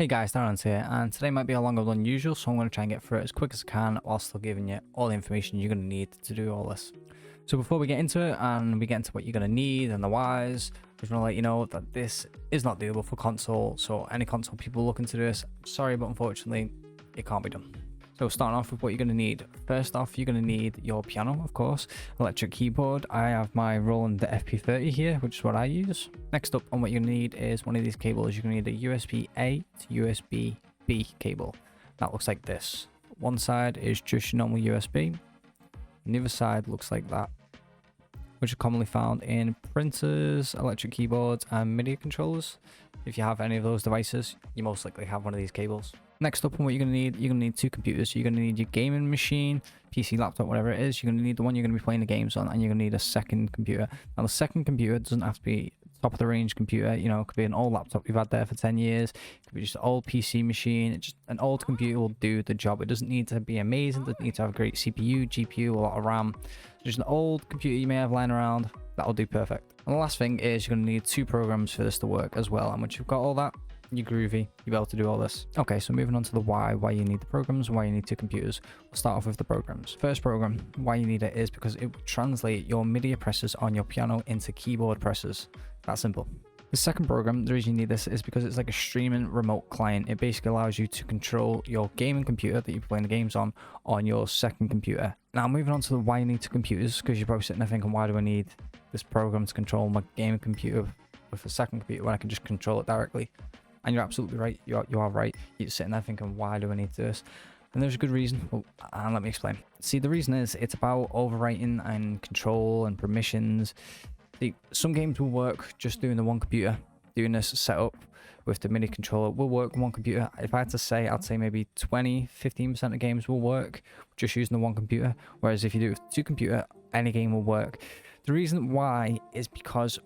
Hey guys, Darren's here, and today might be a longer than usual, so I'm going to try and get through it as quick as I can while still giving you all the information you're going to need to do all this. So before we get into it and we get into what you're going to need and the whys, I just want to let you know that this is not doable for console, so any console people looking to do this, sorry, but unfortunately it can't be done. So starting off with what you're going to need. First off, you're going to need your piano, of course, electric keyboard. I have my Roland FP30 here, which is what I use. Next up on what you're going to need is one of these cables. You're going to need a USB-A to USB-B cable. That looks like this. One side is just your normal USB, and the other side looks like that, which are commonly found in printers, electric keyboards, and MIDI controllers. If you have any of those devices, you most likely have one of these cables. Next up on what you're going to need two computers. So you're going to need your gaming machine, PC, laptop, whatever it is. You're going to need the one you're going to be playing the games on, and you're going to need a second computer. Now the second computer doesn't have to be top of the range computer, you know, it could be an old laptop you've had there for 10 years, it could be just an old PC machine. Just an old computer will do the job. It doesn't need to be amazing, it doesn't need to have a great CPU, GPU, a lot of RAM. Just an old computer you may have lying around, that'll do perfect. And the last thing is you're going to need two programs for this to work as well, and once you've got all that, you're groovy, you'll be able to do all this. Okay, so moving on to the why you need the programs, why you need two computers. We'll start off with the programs. First program, why you need it is because it will translate your MIDI presses on your piano into keyboard presses. That simple. The second program, the reason you need this is because it's like a streaming remote client. It basically allows you to control your gaming computer that you're playing the games on your second computer. Now moving on to the why you need two computers, because you're probably sitting there thinking, why do I need this program to control my gaming computer with a second computer when I can just control it directly? And you're absolutely right. You are right. You're sitting there thinking, why do I need this? And there's a good reason. Well, and let me explain. See, the reason is it's about overwriting and control and permissions. Some games will work just doing the one computer. Doing this setup with the MIDI controller will work on one computer. If I had to say, I'd say maybe 20-15% of games will work just using the one computer. Whereas if you do it with two computer, any game will work. The reason why is because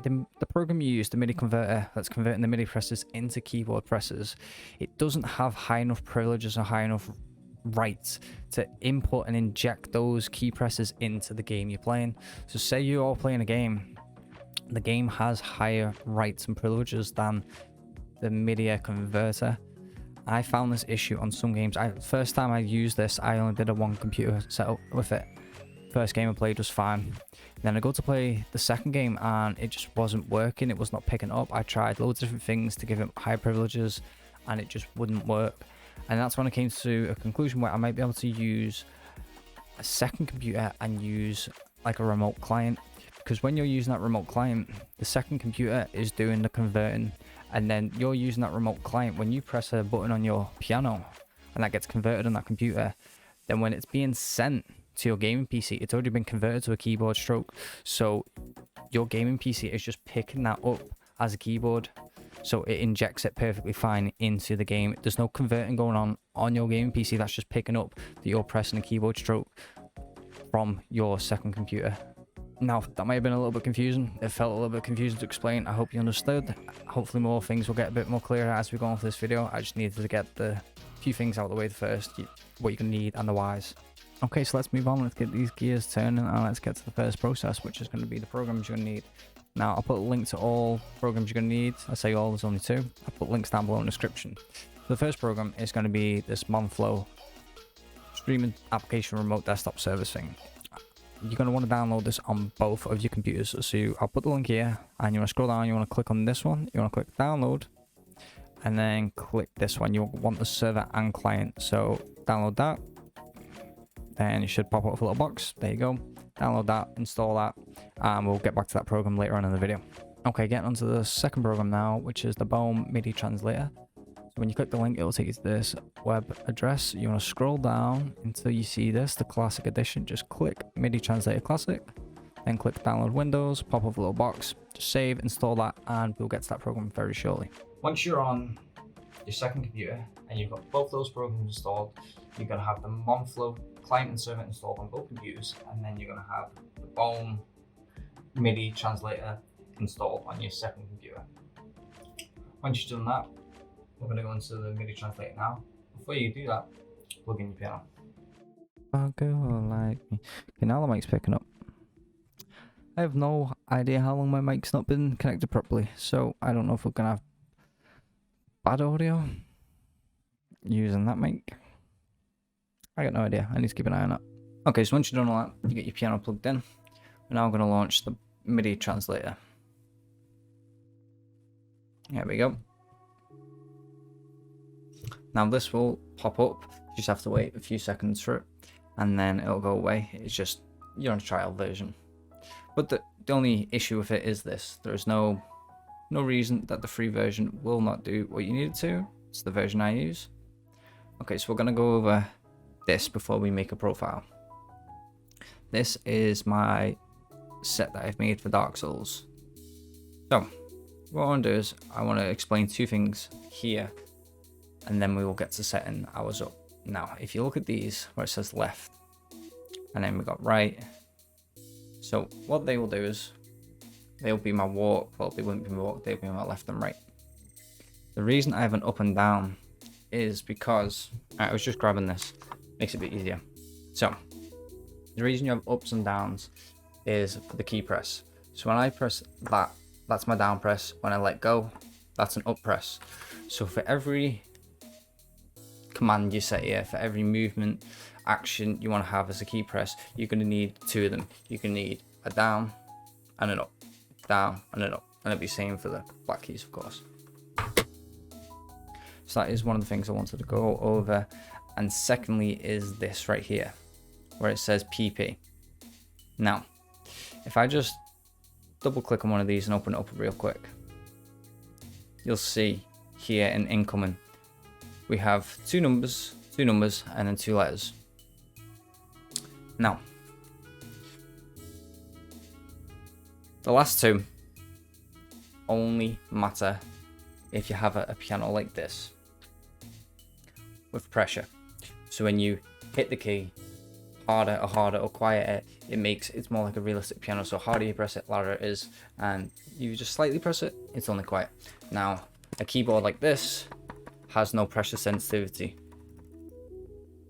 the program you use, the MIDI converter that's converting the MIDI presses into keyboard presses, it doesn't have high enough privileges or high enough rights to input and inject those key presses into the game you're playing. So say you're all playing a game, the game has higher rights and privileges than the MIDI converter. I found this issue on some games. First time I used this, I only did a one computer setup with it. First game I played was fine. Then I go to play the second game and it just wasn't working. It was not picking up. I tried loads of different things to give it high privileges and it just wouldn't work. And that's when I came to a conclusion where I might be able to use a second computer and use like a remote client. Because when you're using that remote client, the second computer is doing the converting, and then you're using that remote client. When you press a button on your piano and that gets converted on that computer, then when it's being sent to your gaming PC, it's already been converted to a keyboard stroke. So your gaming PC is just picking that up as a keyboard. So it injects it perfectly fine into the game. There's no converting going on your gaming PC. That's just picking up that you're pressing a keyboard stroke from your second computer. Now, that might have been a little bit confusing. It felt a little bit confusing to explain. I hope you understood. Hopefully more things will get a bit more clear as we go on with this video. I just needed to get the few things out of the way first, what you're going to need and the whys. Okay, so let's move on. Let's get these gears turning and let's get to the first process, which is going to be the programs you're going to need. Now, I'll put a link to all programs you're going to need. I say all, there's only two. I'll put links down below in the description. So the first program is going to be this Monflo streaming application remote desktop service thing. You're going to want to download this on both of your computers. So I'll put the link here and you want to scroll down, you want to click on this one, you want to click download and then click this one. You want the server and client. So download that. Then you should pop up with a little box. There you go. Download that, install that, and we'll get back to that program later on in the video. Okay, getting onto the second program now, which is the Boom MIDI translator. So when you click the link, it will take you to this web address. You want to scroll down until you see this, the Classic Edition. Just click MIDI Translator Classic, then click Download Windows, pop up a little box, just save, install that, and we'll get to that program very shortly. Once you're on your second computer and you've got both those programs installed, you're going to have the Monflo client and server installed on both computers, and then you're going to have the Boom MIDI translator installed on your second computer. Once you've done that, we're going to go into the MIDI translator now. Before you do that, plug in your piano. A girl like me. Okay, now the mic's picking up. I have no idea how long my mic's not been connected properly, so I don't know if we're going to have bad audio using that mic. I got no idea. I need to keep an eye on that. Okay, so once you've done all that, you get your piano plugged in. We're now going to launch the MIDI translator. There we go. Now this will pop up. You just have to wait a few seconds for it, and then it'll go away. It's just you're on a trial version. But the only issue with it is this: there is no reason that the free version will not do what you need it to. It's the version I use. Okay, so we're gonna go over this before we make a profile. This is my set that I've made for Dark Souls. So what I want to do is I want to explain two things here, and then we will get to setting ours up. Now, if you look at these where it says left, and then we got right. So what they will do is they'll be my walk. Well, they wouldn't be my walk. They'll be my left and right. The reason I have an up and down is because I was just grabbing this. Makes it a bit easier. So the reason you have ups and downs is for the key press. So when I press that, that's my down press. When I let go, that's an up press. So for every command you set here, for every movement action you want to have as a key press, you're going to need two of them. You can need a down and an up, down and an up, and it'll be the same for the black keys, of course. So that is one of the things I wanted to go over. And secondly is this right here where it says PP. Now if I just double click on one of these and open it up real quick, you'll see here in incoming we have two numbers, and then two letters. Now, the last two only matter if you have a piano like this with pressure. So when you hit the key harder or quieter, it's more like a realistic piano. So harder you press it, louder it is, and you just slightly press it, it's only quiet. Now, a keyboard like this has no pressure sensitivity,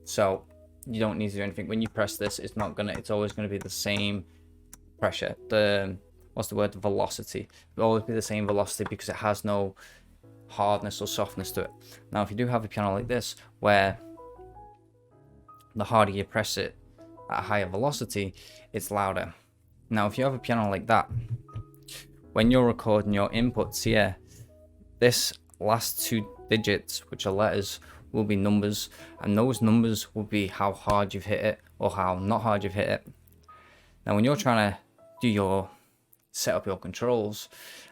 so you don't need to do anything. When you press this, it's always gonna be the same pressure. The velocity. It'll always be the same velocity because it has no hardness or softness to it. Now, if you do have a piano like this, where the harder you press it at a higher velocity, it's louder. Now, if you have a piano like that, when you're recording your inputs here, this last two digits, which are letters, will be numbers, and those numbers will be how hard you've hit it or how not hard you've hit it. Now, when you're trying to set up your controls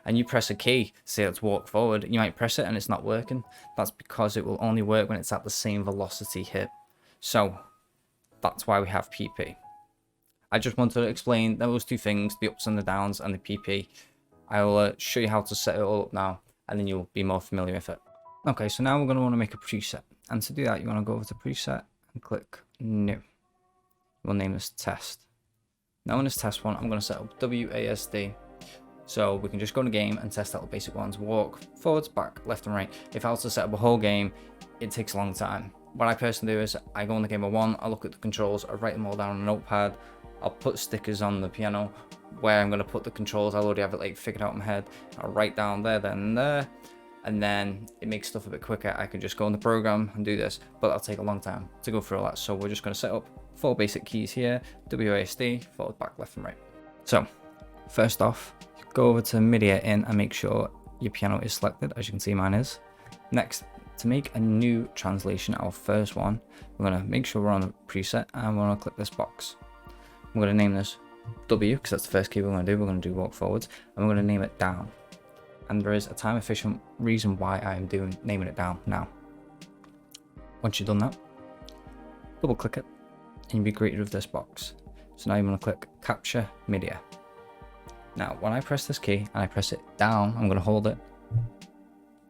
and you press a key, say let's walk forward, you might press it and it's not working. That's because it will only work when it's at the same velocity hit. So that's why we have PP. I just wanted to explain those two things, the ups and the downs and the PP. I will show you how to set it all up now, and then you'll be more familiar with it. Okay, so now we're going to want to make a preset. And to do that, you want to go over to preset and click new. We'll name this test. Now in this test one, I'm going to set up WASD. So we can just go to game and test out the basic ones. Walk, forwards, back, left and right. If I was to set up a whole game, it takes a long time. What I personally do is I go on the game of one, I look at the controls, I write them all down on a notepad. I'll put stickers on the piano where I'm going to put the controls. I'll already have it like figured out in my head. I'll write down there, then there. And then it makes stuff a bit quicker. I can just go in the program and do this, but that'll take a long time to go through all that. So we're just going to set up 4 basic keys here: WASD, forward, back, left and right. So first off, go over to MIDI in and make sure your piano is selected. As you can see, mine is. Next, to make a new translation, our first one, we're going to make sure we're on the preset and we're going to click this box. We're going to name this W because that's the first key we're going to do. We're going to do walk forwards, and we're going to name it down. And there is a time efficient reason why I am naming it down now. Once you've done that, double click it and you'll be greeted with this box. So now you're going to click capture MIDI. Now when I press this key and I press it down, I'm going to hold it.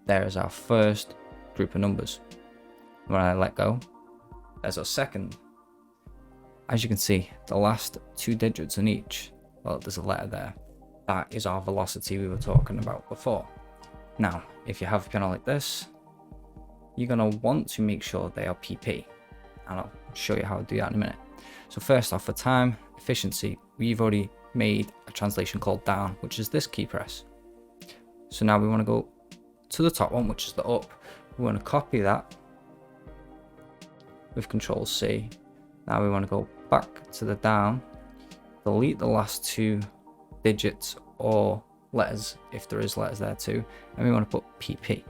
There is our first group of numbers. When I let go, there's our second. As you can see, the last 2 digits in each, well, there's a letter there. That is our velocity we were talking about before. Now, if you have a piano like this, you're going to want to make sure they are PP. And I'll show you how to do that in a minute. So first off, for time efficiency, we've already made a translation called down, which is this key press. So now we want to go to the top one, which is the up. We want to copy that with Control C. Now we want to go back to the down, delete the last 2 digits or letters if there is letters there too, and we want to put PP.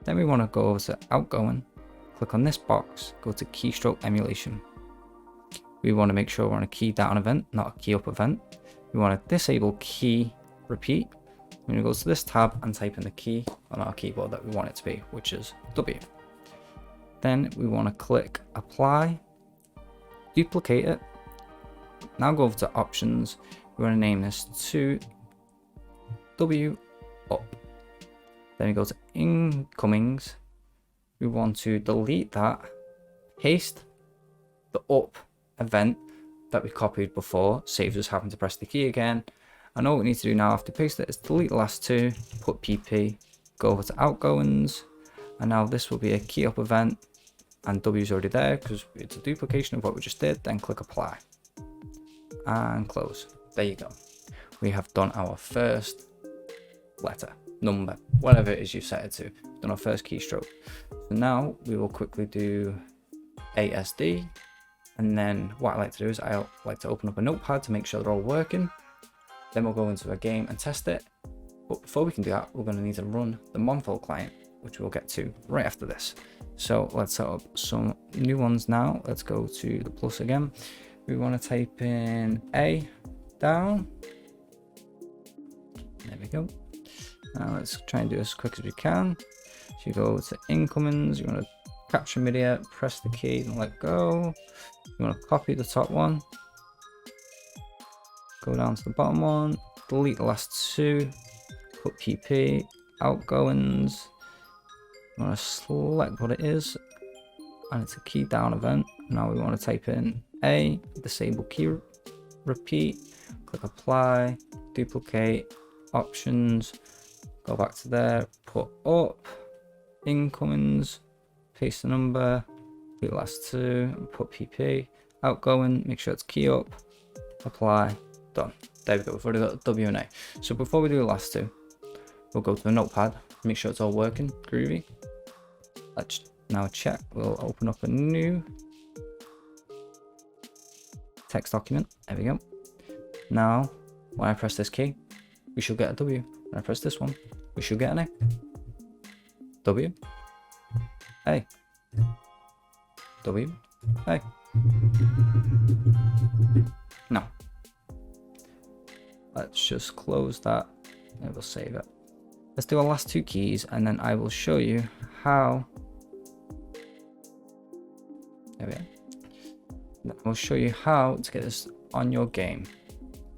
Then we want to go over to outgoing, click on this box, go to keystroke emulation. We want to make sure we're on a key down event, not a key up event. We want to disable key repeat. We're going to go to this tab and type in the key on our keyboard that we want it to be, which is W. Then we want to click apply, duplicate it. Now go over to options. We want to name this to W up. Then we go to incomings. We want to delete that, paste the up event that we copied before, saves us having to press the key again. And all we need to do now after paste it is delete the last 2, put PP, go over to outgoings, and now this will be a key up event, and W is already there because it's a duplication of what we just did. Then click apply and close. There you go. We have done our first letter, number, whatever it is you set it to. We've done our first keystroke. So now we will quickly do ASD, and then what I like to do is I like to open up a notepad to make sure they're all working. Then we'll go into a game and test it. But before we can do that, we're going to need to run the Monflo client, which we'll get to right after this. So let's set up some new ones now. Let's go to the plus again. We want to type in A down. There we go. Now let's try and do as quick as we can. So you go to incomings, you want to capture media, press the key and let go. You want to copy the top one, go down to the bottom one, delete the last 2, put PP, outgoings. You want to select what it is, and it's a key down event. Now we want to type in A, disable key repeat, click apply, duplicate, options, go back to there, put up, incomings, paste the number, delete the last 2, and put PP, outgoing, make sure it's key up, apply, done. There we go, we've already got W and A. So before we do the last 2, we'll go to the notepad, make sure it's all working, groovy. Let's now check. We'll open up a new text document. There we go. Now, when I press this key, we should get a W. When I press this one, we should get an A. W, A, W, A. Now, let's just close that and we'll save it. Let's do our last 2 keys and then I will show you how. There we go. I'll show you how to get this on your game.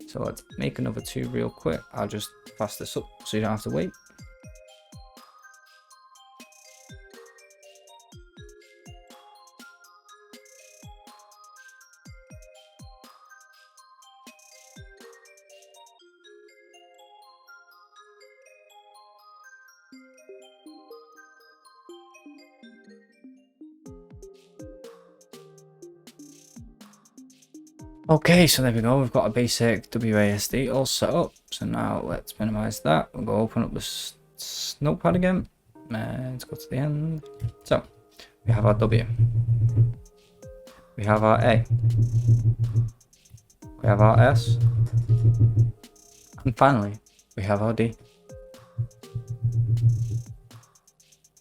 So let's make another 2 real quick. I'll just fast this up so you don't have to wait. Okay, so there we go. We've got a basic WASD all set up. So now let's minimize that. We'll go open up this notepad again. And let's go to the end. So we have our W. We have our A. We have our S. And finally, we have our D.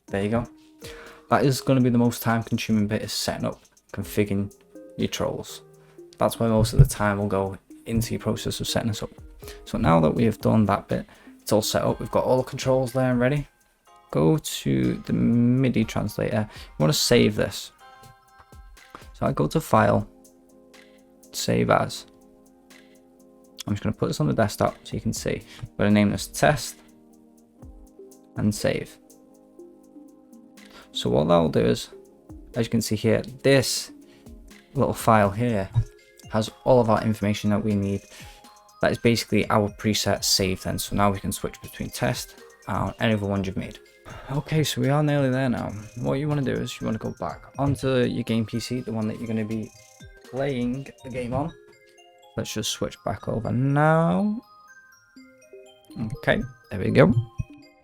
There you go. That is going to be the most time consuming bit, is setting up, configuring your trolls. That's where most of the time will go into your process of setting this up. So now that we have done that bit, it's all set up. We've got all the controls there and ready. Go to the MIDI translator. You want to save this. So I go to File, Save As. I'm just going to put this on the desktop so you can see. I'm going to name this Test and Save. So what that will do is, as you can see here, this little file here has all of our information that we need. That is basically our preset saved then. So now we can switch between test and any other ones you've made. Okay, so we are nearly there now. What you want to do is you want to go back onto your game PC, the one that you're going to be playing the game on. Let's just switch back over now. Okay, there we go.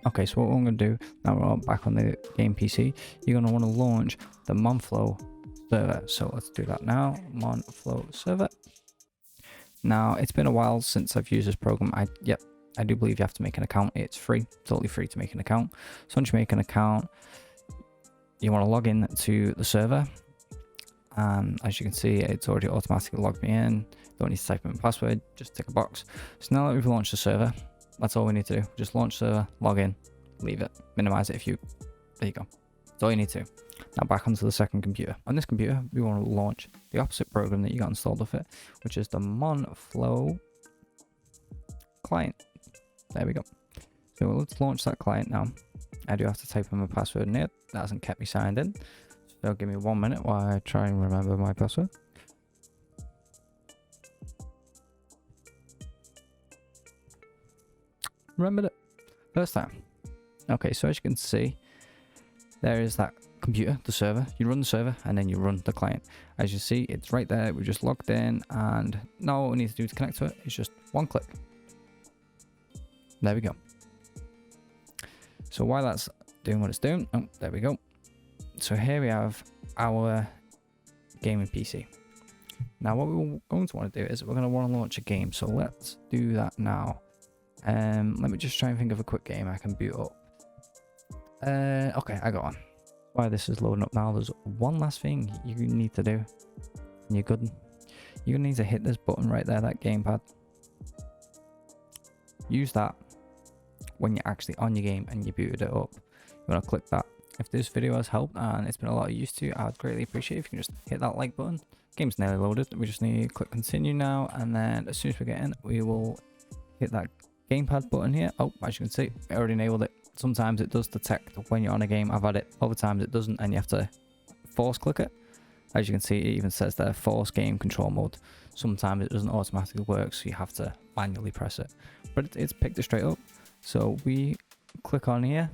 Okay, so what I'm going to do, now we're back on the game PC, you're going to want to launch the Monflo server. So let's do that now, Monflo server. Now, it's been a while since I've used this program. I do believe you have to make an account. It's free, totally free to make an account. So once you make an account, you want to log in to the server. And as you can see, it's already automatically logged me in. Don't need to type in my password, just tick a box. So now that we've launched the server, that's all we need to do. Just launch server, log in, leave it, minimize it there you go. That's all you need to. Now back onto the second computer. On this computer, we want to launch the opposite program that you got installed with it, which is the Monflo client. There we go. So let's launch that client now. I do have to type in my password in it. That hasn't kept me signed in. So give me 1 minute while I try and remember my password. Remembered it. First time. Okay, so as you can see, there is that computer, the server. You run the server and then you run the client. As you see, it's right there. We just logged in, and now what we need to do to connect to it is just one click. There we go. So while that's doing what it's doing, oh, there we go. So here we have our gaming PC. Now what we're going to want to do is we're going to want to launch a game. So let's do that now. Let me just try and think of a quick game I can boot up. Okay, I got one. While this is loading up now, there's one last thing you need to do. And you're good. You're gonna need to hit this button right there, that gamepad. Use that when you're actually on your game and you booted it up. You wanna click that. If this video has helped and it's been a lot of use to you, I would greatly appreciate it if you can just hit that like button. Game's nearly loaded. We just need to click continue now, and then as soon as we get in, we will hit that gamepad button here. Oh, as you can see, I already enabled it. Sometimes it does detect when you're on a game. I've had it other times it doesn't, and you have to force click it. As you can see, it even says there force game control mode. Sometimes it doesn't automatically work, so you have to manually press it, but it's picked it straight up. So we click on here.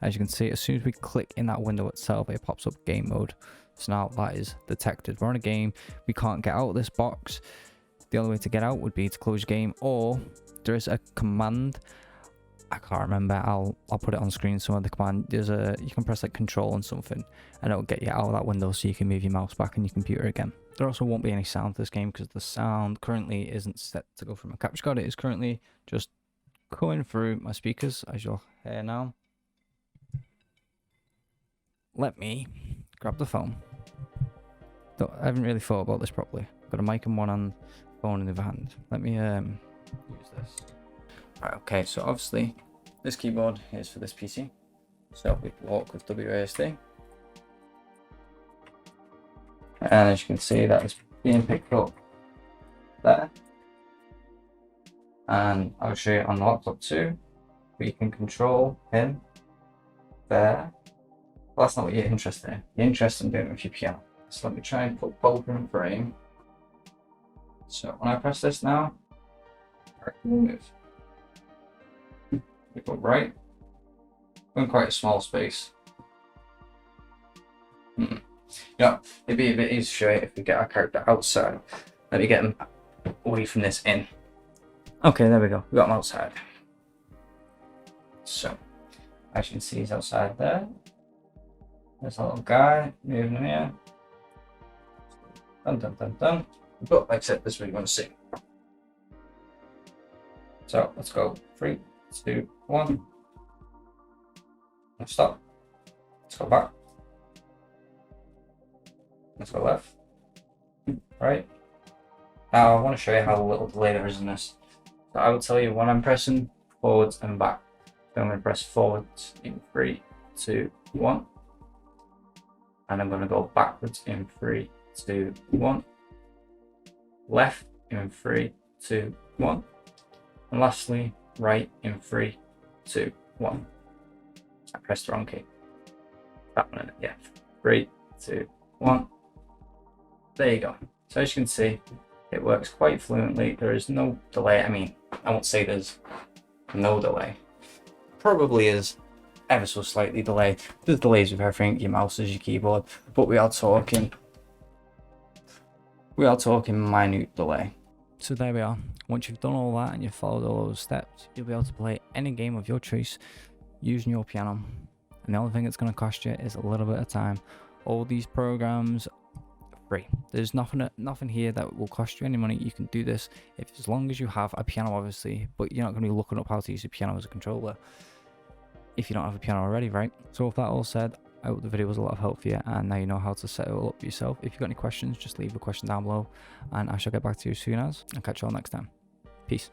As you can see, as soon as we click in that window itself, it pops up game mode. So now that is detected. We're on a game. We can't get out of this box. The only way to get out would be to close your game, or there is a command. I can't remember. I'll put it on screen. Some of the command, you can press like control and something, and it'll get you out of that window so you can move your mouse back on your computer again. There also won't be any sound to this game because the sound currently isn't set to go from a capture card. It is currently just going through my speakers, as you'll hear now. Let me grab the phone. I haven't really thought about this properly. Got a mic in one hand, phone in the other hand. Let me use this. Right, okay, so obviously this keyboard is for this PC. So we walk with WASD. And as you can see, that is being picked up there. And I'll show you on the laptop too. We can control him there. Well, that's not what you're interested in. You're interested in doing it with your piano. So let me try and put both in frame. So when I press this now, move. We go right. We're in quite a small space. Yeah, it'd be a bit easier if we get our character outside. Let me get him away from this in. Okay, there we go. We got him outside. So, as you can see, he's outside there. There's a little guy moving in here. Dun dun dun dun. But like I said, this is what you want to see. So let's go 3, 2, 1. Let's stop. Let's go back. Let's go left. Right. Now I want to show you how little delay there is in this. So I will tell you when I'm pressing forwards and back. So I'm going to press forwards in 3, 2, 1. And I'm going to go backwards in 3, 2, 1. Left in 3, 2, 1. And lastly, right in 3, 2, 1. I pressed the wrong key. That one, yeah. 3, 2, 1. There you go. So as you can see, it works quite fluently. There is no delay. I mean, I won't say there's no delay. Probably is ever so slightly delayed. There's delays with everything, your mouse is your keyboard, but we are talking minute delay. So there we are. Once you've done all that and you've followed all those steps, you'll be able to play any game of your choice using your piano. And the only thing it's going to cost you is a little bit of time. All these programs are free. There's nothing here that will cost you any money. You can do this as long as you have a piano, obviously, but you're not going to be looking up how to use a piano as a controller if you don't have a piano already, right? So with that all said, I hope the video was a lot of help for you, and now you know how to set it all up for yourself. If you've got any questions, just leave a question down below and I shall get back to you as soon as. I'll catch you all next time. Peace.